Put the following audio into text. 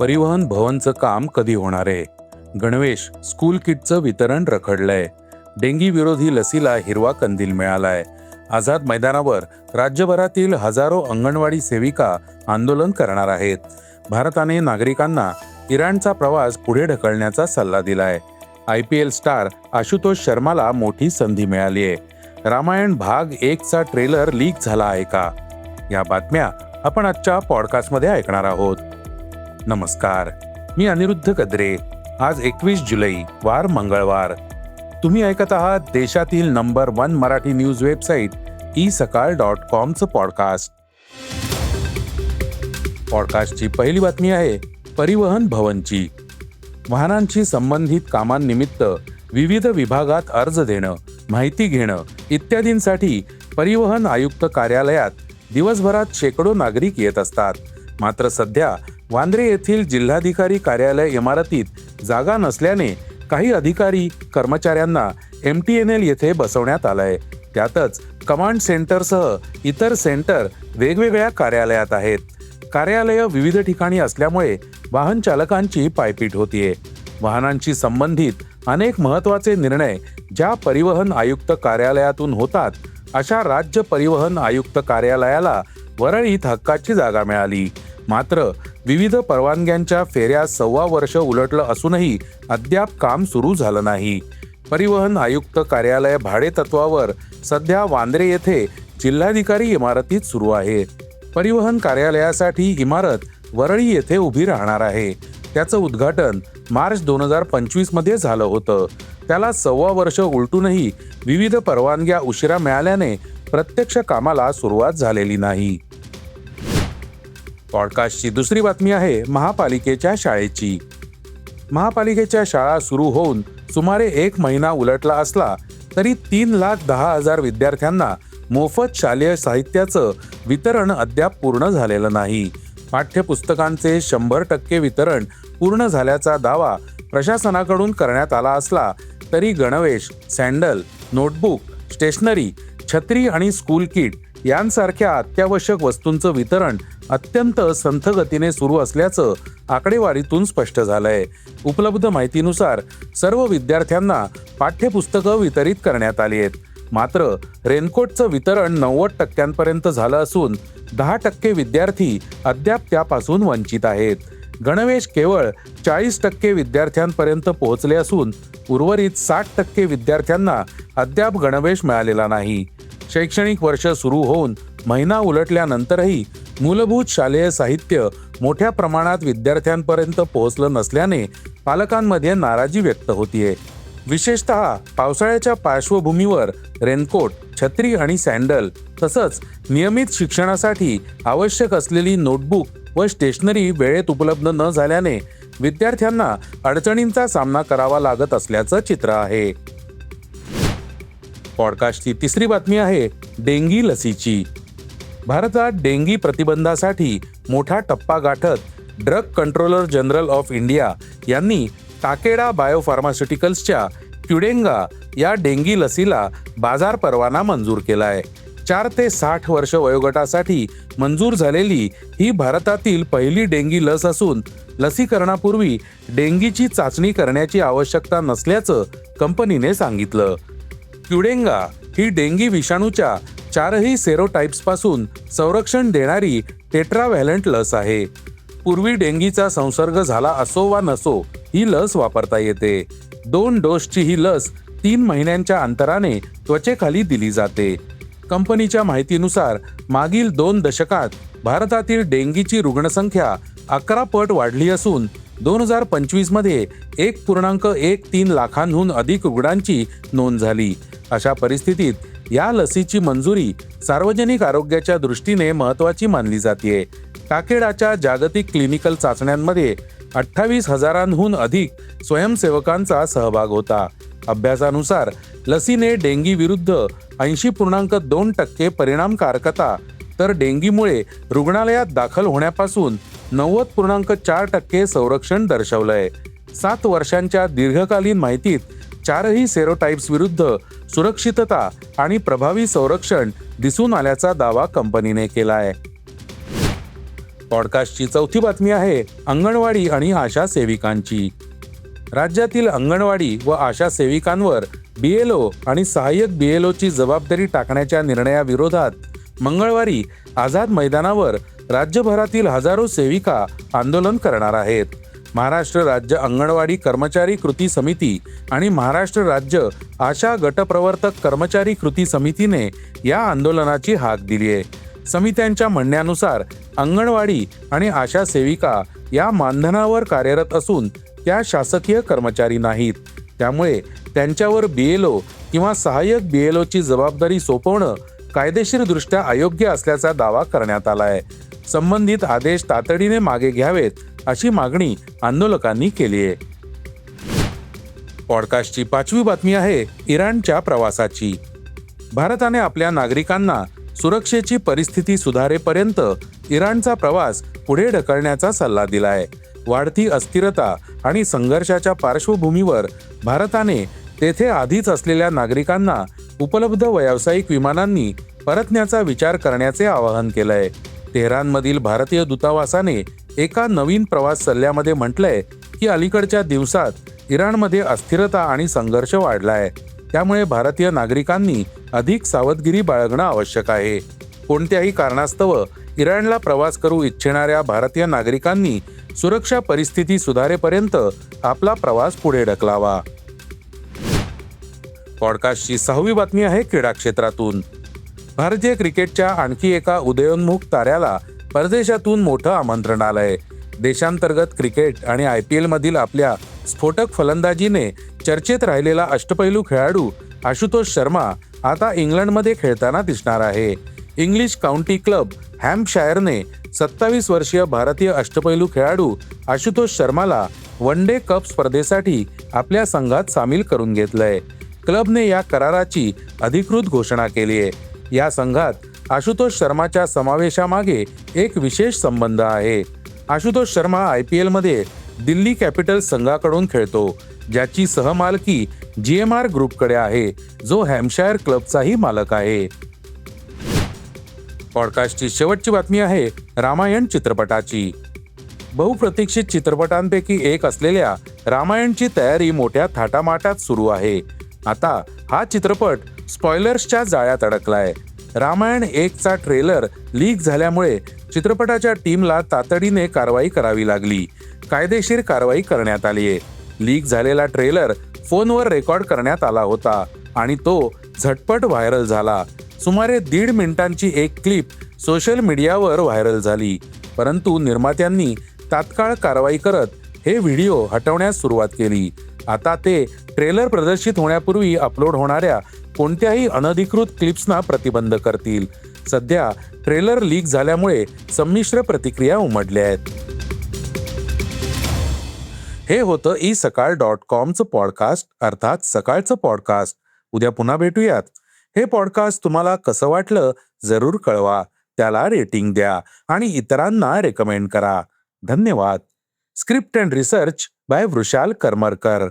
परिवहन भवनचं काम कधी होणार आहे? गणवेश स्कूल किटचं वितरण रखडलंय. डेंगी विरोधी लसीला हिरवा कंदील मिळालाय. आझाद मैदानावर राज्यभरातील हजारो अंगणवाडी सेविका आंदोलन करणार आहेत. भारताने नागरिकांना इराणचा प्रवास पुढे ढकलण्याचा सल्ला दिलाय. IPL स्टार आशुतोष शर्माला मोठी संधी मिळाली आहे. रामायण भाग 1चा ट्रेलर लीक झाला आहे का? या बातम्या आपण आजच्या पॉडकास्टमध्ये ऐकणार आहोत. नमस्कार, मी अनिरुद्ध कद्रे. आज 21 जुलै, वार मंगळवार. तुम्ही ऐकत आहात देशातील नंबर 1 मराठी न्यूज वेबसाईट isakal.comचं पॉडकास्ट. पॉडकास्टची पहिली बातमी आहे परिवहन भवनची. वाहनांशी संबंधित कामांनिमित्त विविध विभागात अर्ज देणं, माहिती घेणं इत्यादींसाठी परिवहन आयुक्त कार्यालयात दिवसभरात शेकडो नागरिक येत असतात. मात्र सध्या वांद्रे येथील जिल्हाधिकारी कार्यालय इमारतीत जागा नसल्याने काही अधिकारी कर्मचाऱ्यांना MTNL येथे बसवण्यात आलंय. त्यातच कमांड सेंटरसह इतर सेंटर वेगवेगळ्या कार्यालयात आहेत. कार्यालय विविध ठिकाणी असल्यामुळे वाहन चालकांची पायपीट होतीये. वाहनांशी संबंधित अनेक महत्त्वाचे निर्णय ज्या परिवहन आयुक्त कार्यालयातून होतात, अशा राज्य परिवहन आयुक्त कार्यालयाला वरळीत हक्काची जागा मिळाली. मात्र विविध परवानग्यांच्या फेऱ्या 1.25 वर्ष उलटलं असूनही अद्याप काम सुरू झालं नाही. परिवहन आयुक्त कार्यालय भाडेतत्वावर सध्या वांद्रे येथे जिल्हाधिकारी इमारतीत सुरू आहे. परिवहन कार्यालयासाठी इमारत वरळी येथे उभी राहणार आहे. त्याचं उद्घाटन मार्च 2025 मध्ये झालं होतं. त्याला 1.25 वर्ष उलटूनही विविध परवानग्या उशिरा मिळाल्याने प्रत्यक्ष कामाला सुरुवात झालेली नाही. पॉडकास्टची दुसरी बातमी आहे महापालिकेच्या शाळेची. महापालिकेच्या शाळा सुरू होऊन सुमारे 1 महिना उलटला असला तरी 3,10,000 विद्यार्थ्यांना मोफत शालेय साहित्याचं वितरण अद्याप पूर्ण झालेलं नाही. पाठ्यपुस्तकांचे 100% वितरण पूर्ण झाल्याचा दावा प्रशासनाकडून करण्यात आला असला तरी गणवेश, सँडल, नोटबुक, स्टेशनरी, छत्री आणि स्कूल किट यांसारख्या अत्यावश्यक वस्तूंचं वितरण अत्यंत संथ गतीने सुरू असल्याचं आकडेवारीतून स्पष्ट झालंय. उपलब्ध माहितीनुसार सर्व विद्यार्थ्यांना पाठ्यपुस्तकं वितरित करण्यात आली आहेत. मात्र रेनकोटचं वितरण 90% झालं असून 10% विद्यार्थी अद्याप त्यापासून वंचित आहेत. गणवेश केवळ 40% विद्यार्थ्यांपर्यंत पोहोचले असून उर्वरित 60% विद्यार्थ्यांना अद्याप गणवेश मिळालेला नाही. शैक्षणिक वर्ष सुरू होऊन महिना उलटल्यानंतरही मूलभूत शालेय साहित्य मोठ्या प्रमाणात विद्यार्थ्यांपर्यंत पोहोचलं नसल्याने पालकांमध्ये नाराजी व्यक्त होतीये. विशेषतः पावसाळ्याच्या पार्श्वभूमीवर रेनकोट, छत्री आणि सँडल तसंच नियमित शिक्षणासाठी आवश्यक असलेली नोटबुक व स्टेशनरी वेळेत उपलब्ध न झाल्याने विद्यार्थ्यांना अडचणींचा सामना करावा लागत असल्याचं चित्र आहे. पॉडकास्टची तिसरी बातमी आहे डेंगी लसीची. भारतात डेंगी प्रतिबंधासाठी मोठा टप्पा गाठत drug controller general of India यांनी टाकेडा बायोफार्मास्युटिकल्सच्या क्युडेंगा या डेंगी लसीला बाजार परवाना मंजूर केलाय. 4 ते 60 वर्ष वयोगटासाठी मंजूर झालेली ही भारतातील पहिली डेंगी लस असून लसीकरणापूर्वी डेंगीची चाचणी करण्याची आवश्यकता नसल्याचं कंपनीने सांगितलं. क्युडेंगा ही डेंगी विषाणूच्या 4ही सेरोटाइप्सपासून संरक्षण देणारी टेट्राव्हॅलंट लस आहे. पूर्वी डेंगीचा संसर्ग झाला असो वा नसो ही लस वापरता येते. 2 डोसची ही लस 3 महिन्यांच्या अंतराने त्वचेखाली दिली जाते. कंपनीच्या माहितीनुसार मागील 2 दशकात भारतातील डेंगीची रुग्णसंख्या 11 पट वाढली असून 2025 मध्ये 1.13 लाखांहून अधिक रुग्णांची नोंद झाली. अशा परिस्थितीत या लसीची मंजुरी सार्वजनिक आरोग्याच्या दृष्टीने महत्त्वाची मानली जाते. टाकेडाच्या जागतिक क्लिनिकल चाचण्यांमध्ये 28,000हून अधिक स्वयंसेवकांचा सहभाग होता. अभ्यासानुसार लसीने डेंगी विरुद्ध 80.2% परिणामकारकता तर डेंगीमुळे रुग्णालयात दाखल होण्यापासून 90.4% संरक्षण दर्शवलंय. 7 वर्षांच्या दीर्घकालीन माहितीत 4ही सेरोटाइप्स विरुद्ध सुरक्षितता आणि प्रभावी संरक्षण दिसून आल्याचा दावा कंपनीने केलाय. पॉडकास्टची चौथी बातमी आहे अंगणवाडी आणि आशा सेविकांची. राज्यातील अंगणवाडी व आशा सेविकांवर BLO आणि सहाय्यक BLOची जबाबदारी टाकण्याच्या निर्णयाविरोधात मंगळवारी आझाद मैदानावर राज्यभरातील हजारो सेविका आंदोलन करणार आहेत. महाराष्ट्र राज्य अंगणवाडी कर्मचारी कृती समिती आणि महाराष्ट्र राज्य आशा गटप्रवर्तक कर्मचारी कृती समितीने या आंदोलनाची हाक दिली आहे. समित्यांच्या म्हणण्यानुसार अंगणवाडी आणि आशा सेविका या मानधनावर कार्यरत असून त्या शासकीय कर्मचारी नाहीत. त्यामुळे त्यांच्यावर BLO किंवा सहाय्यक BLOची जबाबदारी सोपवणं कायदेशीरदृष्ट्या अयोग्य असल्याचा दावा करण्यात आला आहे. संबंधित आदेश तातडीने मागे घ्यावेत अशी मागणी आंदोलकांनी केली आहे. पॉडकास्टची पाचवी बातमी आहे इराणच्या प्रवासाची. भारताने आपल्या नागरिकांना सुरक्षेची परिस्थिती सुधारेपर्यंत इराणचा प्रवास पुढे ढकलण्याचा सल्ला दिलाय. वाढती अस्थिरता आणि संघर्षाच्या पार्श्वभूमीवर भारताने तेथे आधीच असलेल्या नागरिकांना उपलब्ध व्यावसायिक विमानांनी परतण्याचा विचार करण्याचे आवाहन केलंय. तेहरानमधील भारतीय दूतावासाने एका नवीन प्रवास सल्ल्यामध्ये म्हटलंय की अलीकडच्या दिवसात इराणमध्ये अस्थिरता आणि संघर्ष वाढलाय. त्यामुळे भारतीय नागरिकांनी अधिक सावधगिरी बाळगणं आवश्यक आहे. कोणत्याही कारणास्तव इराणला प्रवास करू इच्छिणाऱ्या भारतीय नागरिकांनी सुरक्षा परिस्थिती सुधारेपर्यंत आपला प्रवास पुढे ढकलावा. पॉडकास्टची सहावी बातमी आहे क्रीडा क्षेत्रातून. भारतीय क्रिकेटच्या आणखी एका उदयोन्मुख ताऱ्याला परदेशातून मोठं आमंत्रण आलंय. देशांतर्गत क्रिकेट आणि IPL मधील आपल्या स्फोटक फलंदाजीने चर्चेत राहिलेला अष्टपैलू खेळाडू आशुतोष शर्मा आता इंग्लंडमध्ये खेळताना दिसणार आहे. इंग्लिश काउंटी क्लब हॅम्पशायरने 27 वर्षीय भारतीय अष्टपैलू खेळाडू आशुतोष शर्माला वन डे कप स्पर्धेसाठी आपल्या संघात सामील करून घेतलंय. क्लबने या कराराची अधिकृत घोषणा केली आहे. या संघात आशुतोष शर्माच्या समावेशामागे एक विशेष संबंध आहे. आशुतोष शर्मा IPL मध्ये दिल्ली कॅपिटल्स संघाकडून खेळतो, ज्याची सहमालकी GMR ग्रुपकडे आहे, जो हॅम्पशायर क्लबचाही मालक आहे. पॉडकास्टची शेवटची बातमी आहे रामायण चित्रपटाची. बहुप्रतीक्षित चित्रपटांपैकी एक असलेल्या रामायणची तयारी मोठ्या थाटामाटात सुरू आहे. आता हा चित्रपट स्पॉयलर्सच्या जाळ्यात अडकलाय. रामायण 1चा ट्रेलर लीक झाल्यामुळे चित्रपटाच्या टीमला तातडीने कारवाई करावी लागली. कायदेशीर कारवाई करण्यात आली आहे. लीक झालेला ट्रेलर फोनवर रेकॉर्ड करण्यात आला होता आणि तो झटपट व्हायरल झाला. सुमारे 1.5 मिनिटांची एक क्लिप सोशल मीडियावर व्हायरल झाली, परंतु निर्मात्यांनी तात्काळ कारवाई करत हे व्हिडिओ हटवण्यास सुरुवात केली. आता ते ट्रेलर प्रदर्शित होण्यापूर्वी अपलोड होणाऱ्या कोणत्याही अनधिकृत क्लिप्सना प्रतिबंध करतील. सध्या ट्रेलर लीक झाल्यामुळे संमिश्र प्रतिक्रिया उमटल्या आहेत. हे होतं isakal.comचं पॉडकास्ट, अर्थात सकाळचं पॉडकास्ट. उद्या पुन्हा भेटूयात. हे पॉडकास्ट तुम्हाला कसं वाटलं जरूर कळवा. त्याला रेटिंग द्या आणि इतरांना रेकमेंड करा. धन्यवाद. Script and research by Vrushal Karmarkar.